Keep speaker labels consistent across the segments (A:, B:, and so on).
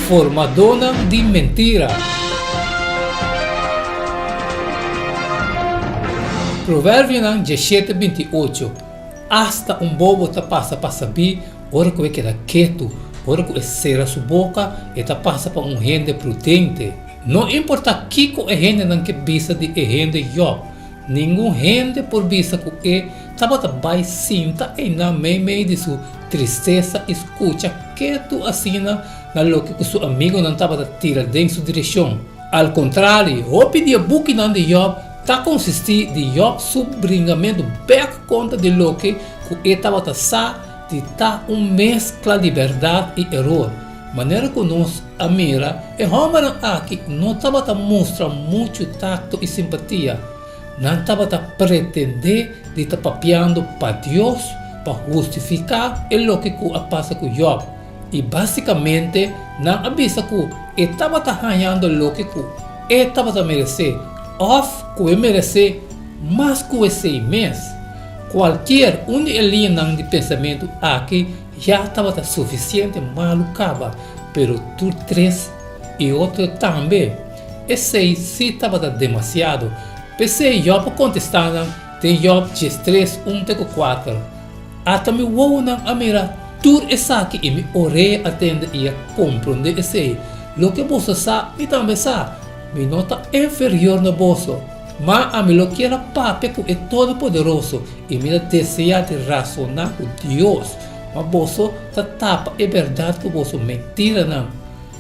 A: formadora de mentira. Provérbio 17:28. Hasta bobo te passa para saber, ora que queda quieto, ora que cerra sua boca e te passa para gente prudente. Não importa que gente não que visa de gente Job, nenhum gente por visa que estava vai sinta e na meio de sua tristeza escuta quieto assim na lo que seu amigo não estava tirar em sua direção. Ao contrário, o pedir book de Job está consistir de Job subringamento bem conta de lo que estava sa de ta mescla de verdade e erro. Maneira que nós admira é homem aqui não estava mostra muito tacto e simpatia, não estava pretender de estar papiando para Deus para justificar o que passa com Job. E basicamente não avisa que estava ganhando o que estava merecer. Que merece mais que 6 meses. Qualquer linha de pensamento aqui já estava suficiente malucava, pero tu 3 e outro também. Esse se estava demasiado. Pensei Job contestando, tem Job 13:1-4. Até me vou a mirar tudo isso aqui e me orei atende e a compreender esse. Lo que você sabe e também sabe. Me nota inferior no bolso, mas a mim lo que era papi que é todo poderoso e me deseja de razonar com Deus, mas bolso ta tapa é verdade que bolso mentira não,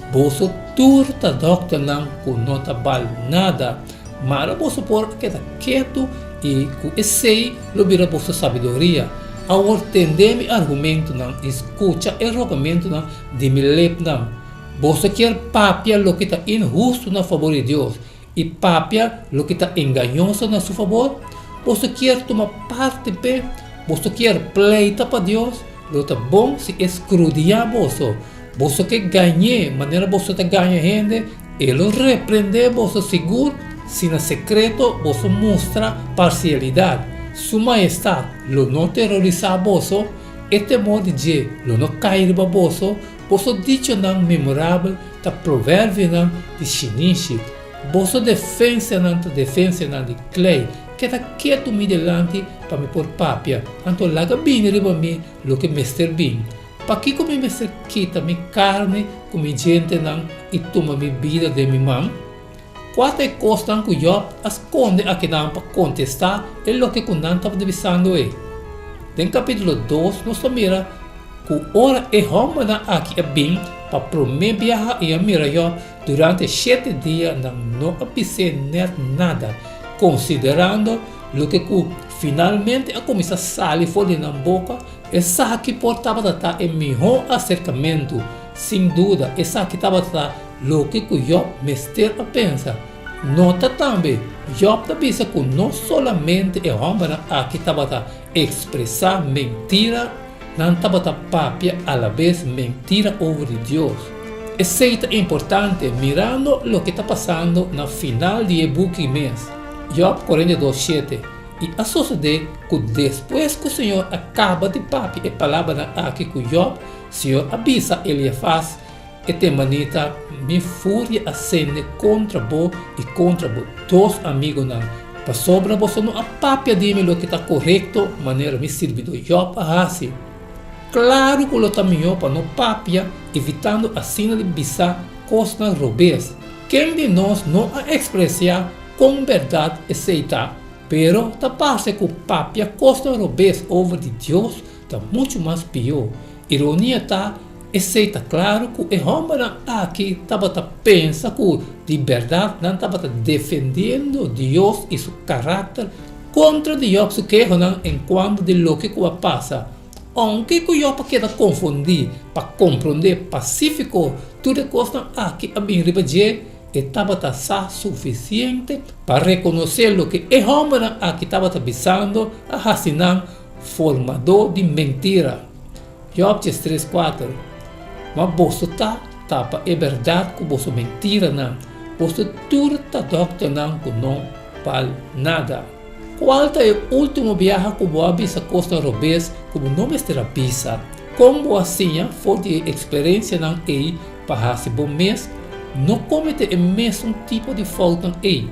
A: bolso turta doctor não que não ta vale nada, mas bolso por que tá quieto e com esse lo vira bolso sabedoria, ao entender meu argumento não, escuta o rogamento não, de me lep não. Você quer papia lo que está injusto na favor de Deus e papia lo que está enganoso na seu favor? Você quer tomar parte bem? Você quer pleita para Deus? Lo está bom se escrudiar você. Você quer ganhar, maneira você está ganhando gente, ele repreender você seguro, se na secreto você mostra parcialidade. Sua majestade lo não terrorizar você, e temor de Deus lo não cair para você. Você diz não memorável da provérbio não de Shinichi. Você defensa não de clay. Que está quieto me delante para me pôr papia. Então laga bem riba me lo que mester bem. Para que como mester quita me carne com me gente não e toma me vida de minha mãe. Quatro coisas que Job esconde aqui não para contestar é lo que com não estava divisando é. No capítulo 2 nós mira que ora é homem aqui é bem para prometer viajar e a mira Job durante 7 dias não avisei nada, considerando o que finalmente a começar a sair fora da boca, essa que portava estar em melhor acercamento, sem dúvida, essa que estava o que Job mester a pensar. Nota também, Job avisa que não somente é homem aqui estava a expressar mentira, não estava a papia a la vez mentira over Deus. Isso é importante mirando o que está passando no final de book mês. Job 42:7. E a suceder que depois que o Senhor acaba de papi a palavra aqui com Job, o Senhor avisa ele faz e te manita me fúria acende contra vos e contra vos dois amigos não. Para sobra você não a papia de mim o que está correto, maneira me servido Job a assim. Claro que o tamanho para não papia, evitando assim de bisar coisas robês. Quem de nós não a expressar com verdade aceita, pero ta parece que papia coisas robês over de Deus está muito mais pior. Ironia tá, aceita claro que o homem aqui estava pensa que de verdade não estava defendendo Deus e seu caráter contra Deus que enquanto de lo que passa. Aunque o Job queda confundir para compreender pacífico, tudo coisa aqui a bem ribadir estava suficiente para reconhecer o que o homem aqui estava avisando a Hassinan, formador de mentira. Job 3:4. Mas você tapa é verdade que você mentira não, você tudo doctor não que não vale nada. Qual é o último viagem que você avisa costa robês como não me terapia? Como assim for de experiência não é para esse bom mês, não comete o mesmo tipo de falta aí.